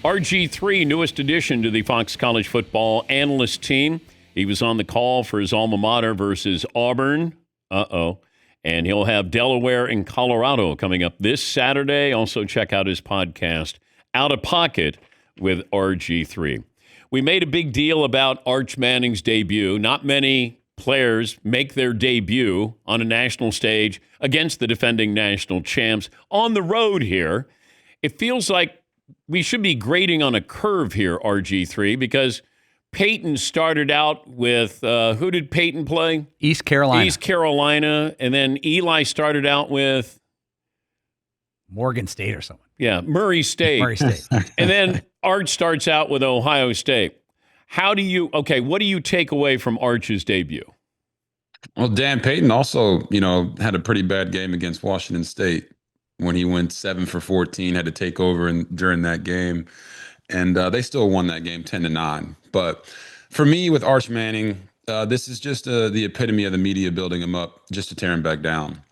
RG3, newest addition to the Fox College football analyst team. He was on the call for his alma mater versus Auburn. And he'll have Delaware and Colorado coming up this Saturday. Also, check out his podcast, Out of Pocket with RG3. We made a big deal about Arch Manning's debut. Not many players make their debut on a national stage against the defending national champs on the road here. It feels like we should be grading on a curve here, RG3, because Peyton started out with, who did Peyton play? East Carolina. East Carolina. And then Eli started out with? Morgan State or someone. Yeah, Murray State. Murray State. And then Arch starts out with Ohio State. What do you take away from Arch's debut? Well, Dan, Peyton also, had a pretty bad game against Washington State when he went 7 for 14, had to take over during that game. And they still won that game 10-9. But for me, with Arch Manning, this is just the epitome of the media building him up just to tear him back down.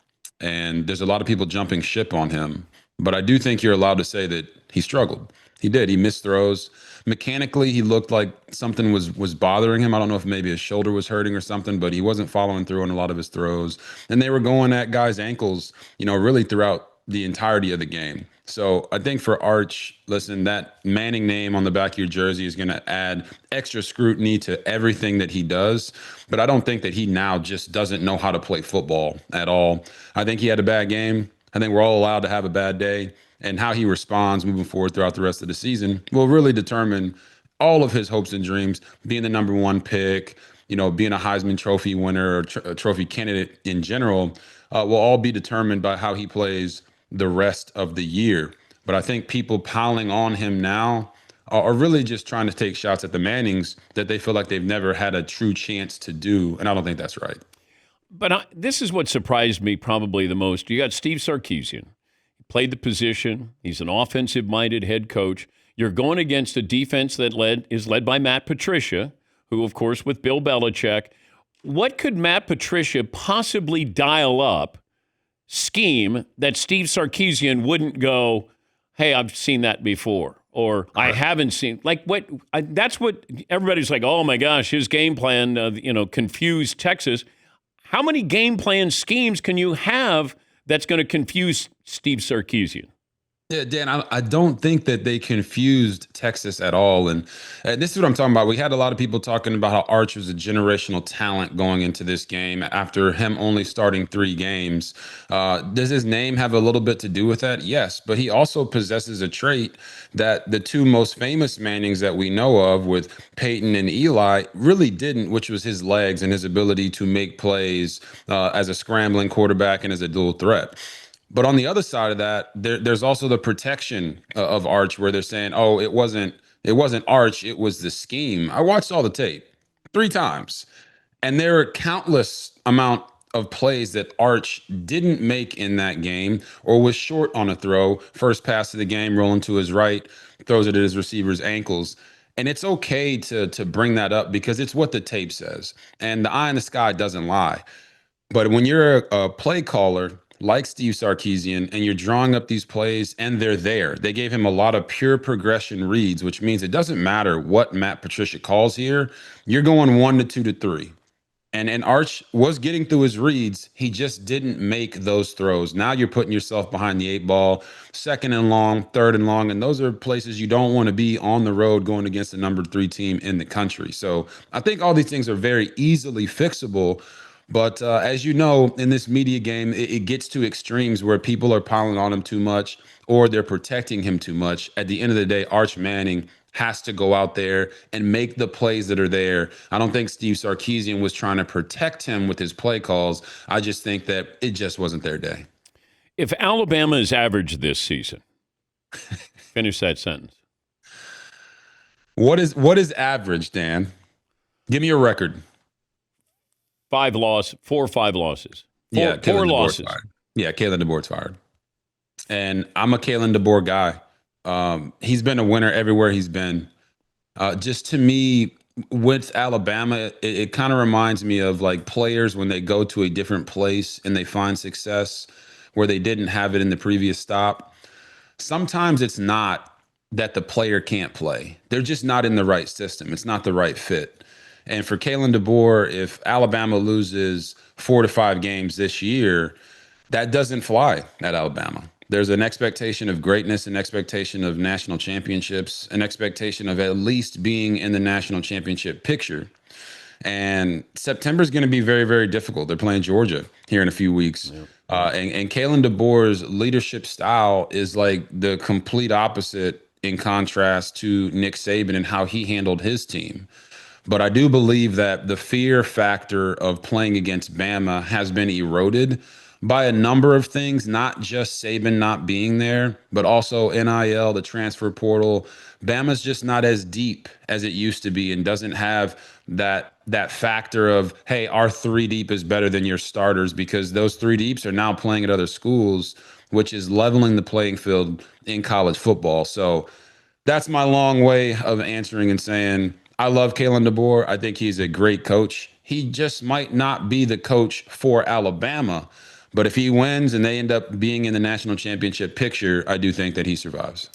And there's a lot of people jumping ship on him. But I do think you're allowed to say that he struggled. He did. He missed throws. Mechanically, he looked like something was bothering him. I don't know if maybe his shoulder was hurting or something, but he wasn't following through on a lot of his throws. And they were going at guys' ankles, really throughout the entirety of the game. So I think for Arch, listen, that Manning name on the back of your jersey is going to add extra scrutiny to everything that he does. But I don't think that he now just doesn't know how to play football at all. I think he had a bad game. I think we're all allowed to have a bad day. And how he responds moving forward throughout the rest of the season will really determine all of his hopes and dreams, being the number one pick, being a Heisman Trophy winner or a trophy candidate in general, will all be determined by how he plays the rest of the year. But I think people piling on him now are really just trying to take shots at the Mannings that they feel like they've never had a true chance to do. And I don't think that's right. But this is what surprised me probably the most. You got Steve Sarkisian. He played the position. He's an offensive-minded head coach. You're going against a defense that is led by Matt Patricia, who, of course, with Bill Belichick. What could Matt Patricia possibly dial up scheme that Steve Sarkisian wouldn't go, hey, I've seen that before, or I haven't seen, that's what everybody's like, oh my gosh, his game plan, confused Texas. How many game plan schemes can you have that's going to confuse Steve Sarkisian? Yeah, Dan, I don't think that they confused Texas at all. And this is what I'm talking about. We had a lot of people talking about how Arch was a generational talent going into this game after him only starting 3 games. Does his name have a little bit to do with that? Yes, but he also possesses a trait that the 2 most famous Mannings that we know of with Peyton and Eli really didn't, which was his legs and his ability to make plays as a scrambling quarterback and as a dual threat. But on the other side of that, there's also the protection of Arch, where they're saying, "Oh, it wasn't Arch, it was the scheme." I watched all the tape 3 times, and there are countless amount of plays that Arch didn't make in that game, or was short on a throw. First pass of the game, rolling to his right, throws it at his receiver's ankles. And it's okay to bring that up because it's what the tape says, and the eye in the sky doesn't lie. But when you're a play caller like Steve Sarkisian, and you're drawing up these plays, and they're there. They gave him a lot of pure progression reads, which means it doesn't matter what Matt Patricia calls here. You're going 1 to 2 to 3. And Arch was getting through his reads. He just didn't make those throws. Now you're putting yourself behind the 8 ball, 2nd and long, 3rd and long, and those are places you don't want to be on the road going against the number 3 team in the country. So I think all these things are very easily fixable. But as you know, in this media game, it gets to extremes where people are piling on him too much or they're protecting him too much. At the end of the day, Arch Manning has to go out there and make the plays that are there. I don't think Steve Sarkisian was trying to protect him with his play calls. I just think that it just wasn't their day. If Alabama is average this season, finish that sentence. What is average, Dan? Give me a record. 4 or 5 losses. Yeah, four losses. Yeah, Kalen DeBoer's fired. And I'm a Kalen DeBoer guy. He's been a winner everywhere he's been. Just to me, with Alabama, it kind of reminds me of like players when they go to a different place and they find success where they didn't have it in the previous stop. Sometimes it's not that the player can't play. They're just not in the right system. It's not the right fit. And for Kalen DeBoer, if Alabama loses 4 to 5 games this year, that doesn't fly at Alabama. There's an expectation of greatness, an expectation of national championships, an expectation of at least being in the national championship picture. And September is going to be very, very difficult. They're playing Georgia here in a few weeks. Yeah. And Kalen DeBoer's leadership style is like the complete opposite in contrast to Nick Saban and how he handled his team. But I do believe that the fear factor of playing against Bama has been eroded by a number of things, not just Saban not being there, but also NIL, the transfer portal. Bama's just not as deep as it used to be and doesn't have that factor of, hey, our 3 deep is better than your starters, because those 3 deeps are now playing at other schools, which is leveling the playing field in college football. So that's my long way of answering and saying, I love Kalen DeBoer. I think he's a great coach. He just might not be the coach for Alabama, but if he wins and they end up being in the national championship picture, I do think that he survives.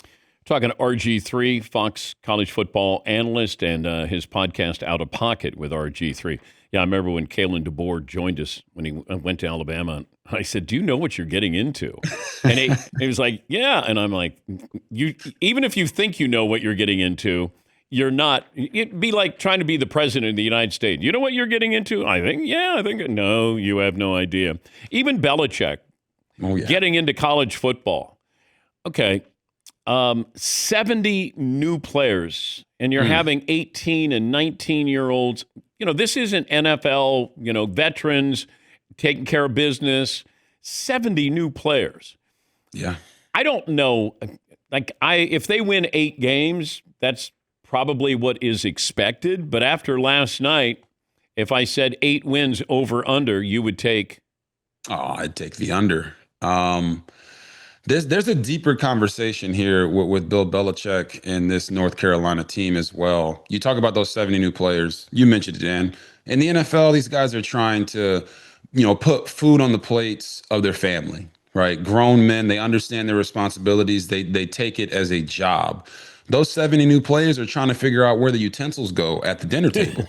Talking to RG3, Fox college football analyst, and his podcast Out of Pocket with RG3. Yeah, I remember when Kalen DeBoer joined us when he went to Alabama. I said, "Do you know what you're getting into?" And he was like, "Yeah." And I'm like, "You even if you think you know what you're getting into, you're not. It'd be like trying to be the president of the United States. You know what you're getting into?" I think, no, you have no idea. Even Belichick getting into college football. Okay. 70 new players, and you're having 18 and 19-year-olds. This isn't NFL, veterans taking care of business. 70 new players. Yeah. I don't know. If they win 8 games, that's probably what is expected. But after last night, if I said 8 wins over under, you would take? Oh, I'd take the under. There's a deeper conversation here with Bill Belichick and this North Carolina team as well. You talk about those 70 new players. You mentioned it, Dan. In the NFL, these guys are trying to, put food on the plates of their family, right? Grown men, they understand their responsibilities. They take it as a job. Those 70 new players are trying to figure out where the utensils go at the dinner table,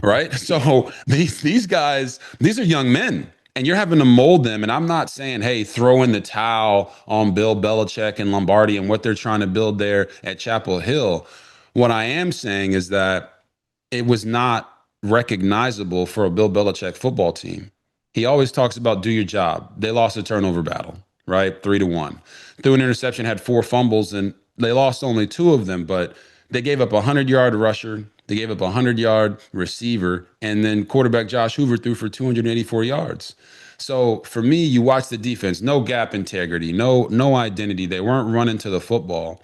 right? So these guys, these are young men. And you're having to mold them. And I'm not saying, hey, throw in the towel on Bill Belichick and Lombardi and what they're trying to build there at Chapel Hill. What I am saying is that it was not recognizable for a Bill Belichick football team. He always talks about do your job. They lost a turnover battle, right? 3-1. Threw an interception, had 4 fumbles, and they lost only 2 of them. But they gave up a 100-yard rusher. They gave up a 100-yard receiver, and then quarterback Josh Hoover threw for 284 yards. So for me, you watch the defense, no gap integrity, no identity. They weren't running to the football.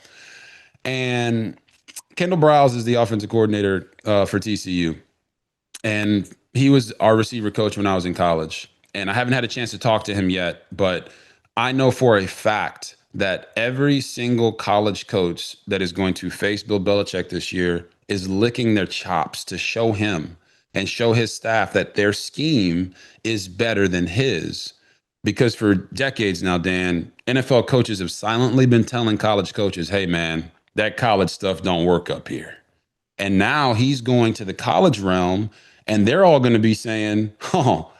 And Kendall Browse is the offensive coordinator for TCU. And he was our receiver coach when I was in college. And I haven't had a chance to talk to him yet, but I know for a fact that every single college coach that is going to face Bill Belichick this year is licking their chops to show him and show his staff that their scheme is better than his. Because for decades now, Dan, NFL coaches have silently been telling college coaches, hey, man, that college stuff don't work up here. And now he's going to the college realm, and they're all going to be saying, oh,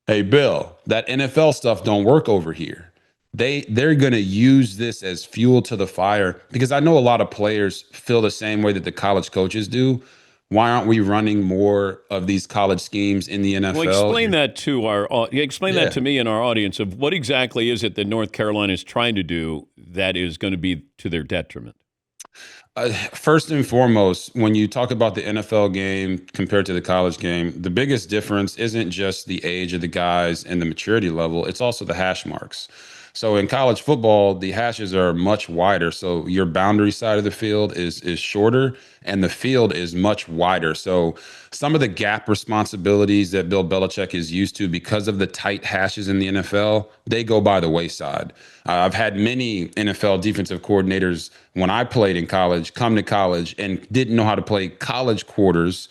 hey, Bill, that NFL stuff don't work over here. They're going to use this as fuel to the fire, because I know a lot of players feel the same way that the college coaches do. Why aren't we running more of these college schemes in the NFL? Well, explain that to me and our audience of what exactly is it that North Carolina is trying to do that is going to be to their detriment? First and foremost, when you talk about the NFL game compared to the college game, the biggest difference isn't just the age of the guys and the maturity level. It's also the hash marks. So in college football, the hashes are much wider. So your boundary side of the field is shorter and the field is much wider. So some of the gap responsibilities that Bill Belichick is used to because of the tight hashes in the NFL, they go by the wayside. I've had many NFL defensive coordinators when I played in college come to college and didn't know how to play college quarters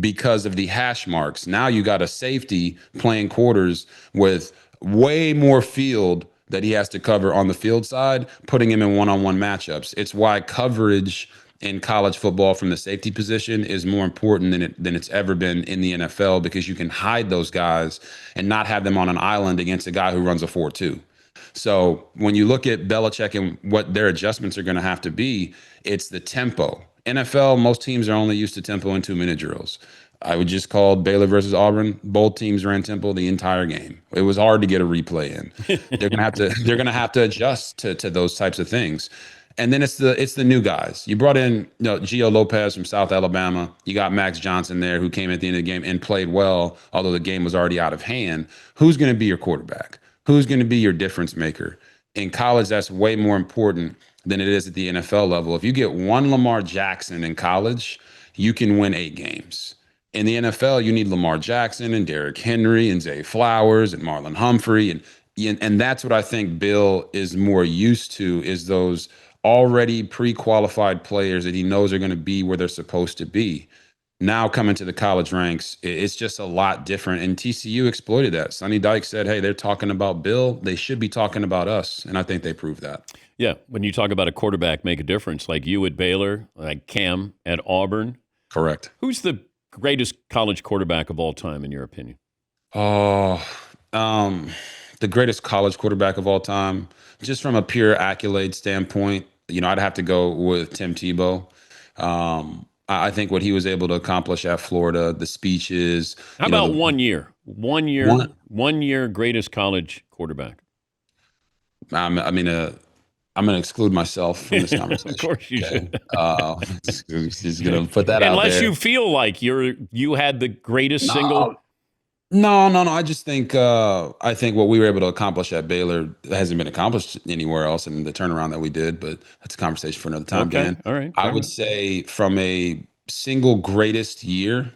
because of the hash marks. Now you got a safety playing quarters with way more field that he has to cover on the field side, putting him in one-on-one matchups. It's why coverage in college football from the safety position is more important than it's ever been in the NFL, because you can hide those guys and not have them on an island against a guy who runs a 4-2. So when you look at Belichick and what their adjustments are going to have to be, it's the tempo. NFL, most teams are only used to tempo in 2-minute drills. I would just call Baylor versus Auburn. Both teams ran tempo the entire game. It was hard to get a replay in. They're gonna have to adjust to those types of things. And then it's the new guys. You brought in Gio Lopez from South Alabama. You got Max Johnson there, who came at the end of the game and played well, although the game was already out of hand. Who's going to be your quarterback? Who's going to be your difference maker? In college, that's way more important than it is at the NFL level. If you get one Lamar Jackson in college, you can win 8 games. In the NFL, you need Lamar Jackson and Derrick Henry and Zay Flowers and Marlon Humphrey. And that's what I think Bill is more used to, is those already pre-qualified players that he knows are going to be where they're supposed to be. Now coming to the college ranks, it's just a lot different. And TCU exploited that. Sonny Dykes said, hey, they're talking about Bill. They should be talking about us. And I think they proved that. Yeah, when you talk about a quarterback make a difference, like you at Baylor, like Cam at Auburn. Correct. Who's the greatest college quarterback of all time, in your opinion? Oh, the greatest college quarterback of all time, just from a pure accolade standpoint, I'd have to go with Tim Tebow. I think what he was able to accomplish at Florida, the speeches. How about 1 year? 1 year, 1 year greatest college quarterback. I'm going to exclude myself from this conversation. Of course you should. He's going to put that out there. Unless you feel like you had the greatest single. No. I just think what we were able to accomplish at Baylor hasn't been accomplished anywhere else in the turnaround that we did. But that's a conversation for another time, Okay. Dan. All right. I would say from a single greatest year,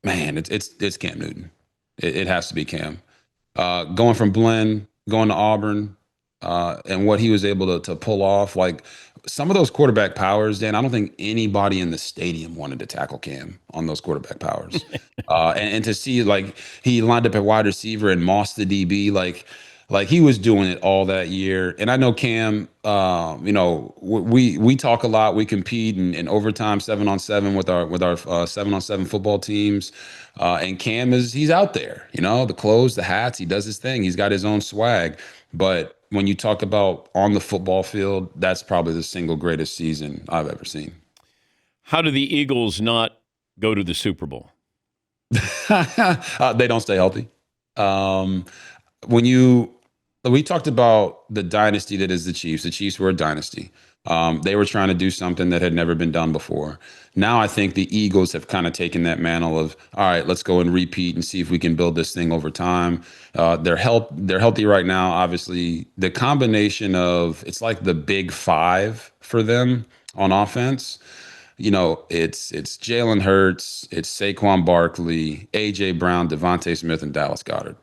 man, it's Cam Newton. It has to be Cam. Going from Glenn, going to Auburn, and what he was able to pull off, like some of those quarterback powers, Dan, I don't think anybody in the stadium wanted to tackle Cam on those quarterback powers. And to see, like, he lined up at wide receiver and mossed the DB, like he was doing it all that year. And I know Cam, we talk a lot. We compete in overtime 7-on-7 with our 7-on-7 football teams. And Cam he's out there, the clothes, the hats, he does his thing. He's got his own swag. But when you talk about on the football field, that's probably the single greatest season I've ever seen. How do the Eagles not go to the Super Bowl? They don't stay healthy. We talked about the dynasty that is the Chiefs. The Chiefs were a dynasty. They were trying to do something that had never been done before. Now I think the Eagles have kind of taken that mantle of, all right, let's go and repeat and see if we can build this thing over time. They're healthy right now. Obviously, the combination of, it's like the big five for them on offense. It's Jalen Hurts, it's Saquon Barkley, A.J. Brown, Devontae Smith, and Dallas Goedert.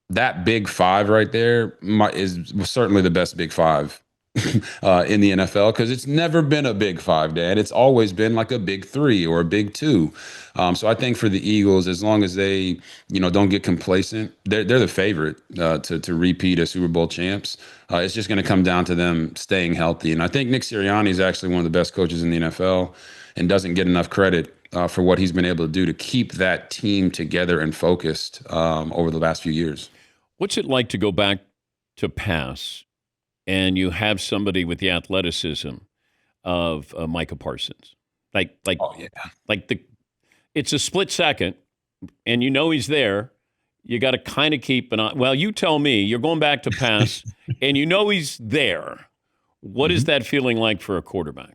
That big five right there is certainly the best big five in the NFL, because it's never been a big five, Dad. It's always been like a big three or a big two. So I think for the Eagles, as long as they, don't get complacent, they're the favorite to repeat as Super Bowl champs. It's just going to come down to them staying healthy. And I think Nick Sirianni is actually one of the best coaches in the NFL and doesn't get enough credit for what he's been able to do to keep that team together and focused over the last few years. What's it like to go back to pass and you have somebody with the athleticism of Micah Parsons? Oh, yeah. It's a split second, and he's there. You got to kind of keep an eye. Well, you tell me. You're going back to pass, and he's there. What is that feeling like for a quarterback?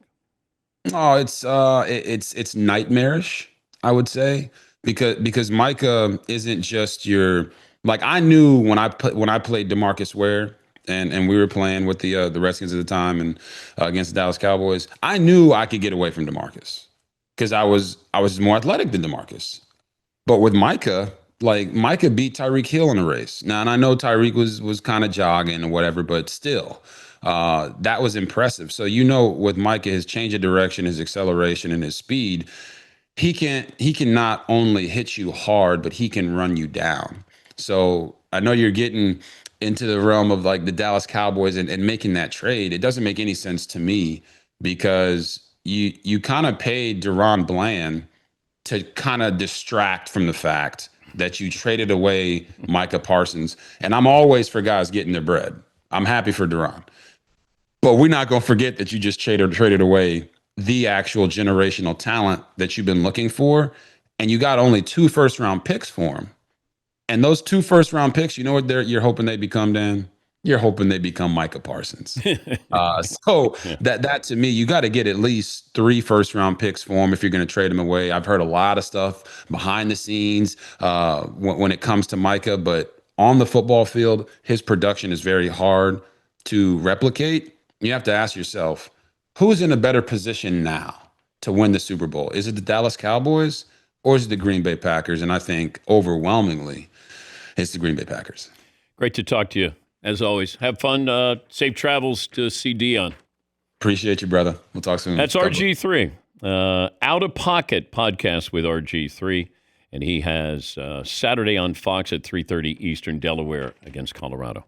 Oh, it's nightmarish, I would say, because Micah isn't just your. Like, I knew when I played DeMarcus Ware and we were playing with the Redskins at the time and against the Dallas Cowboys, I knew I could get away from DeMarcus because I was more athletic than DeMarcus. But with Micah, Micah beat Tyreek Hill in a race. Now, and I know Tyreek was kind of jogging or whatever, but still, that was impressive. So, with Micah, his change of direction, his acceleration, and his speed, he can not only hit you hard, but he can run you down. So I know you're getting into the realm of like the Dallas Cowboys and making that trade. It doesn't make any sense to me because you kind of paid Deron Bland to kind of distract from the fact that you traded away Micah Parsons. And I'm always for guys getting their bread. I'm happy for Deron. But we're not going to forget that you just traded away the actual generational talent that you've been looking for. And you got only 2 first-round picks for him. And those 2 first-round picks, you know what you're hoping they become, Dan? You're hoping they become Micah Parsons. So that to me, you got to get at least 3 first-round picks for him if you're going to trade him away. I've heard a lot of stuff behind the scenes when it comes to Micah, but on the football field, his production is very hard to replicate. You have to ask yourself, who's in a better position now to win the Super Bowl? Is it the Dallas Cowboys or is it the Green Bay Packers? And I think overwhelmingly, it's the Green Bay Packers. Great to talk to you, as always. Have fun. Safe travels to see Dion. Appreciate you, brother. We'll talk soon. That's RG3. Out of Pocket podcast with RG3. And he has Saturday on Fox at 3:30 Eastern, Delaware against Colorado.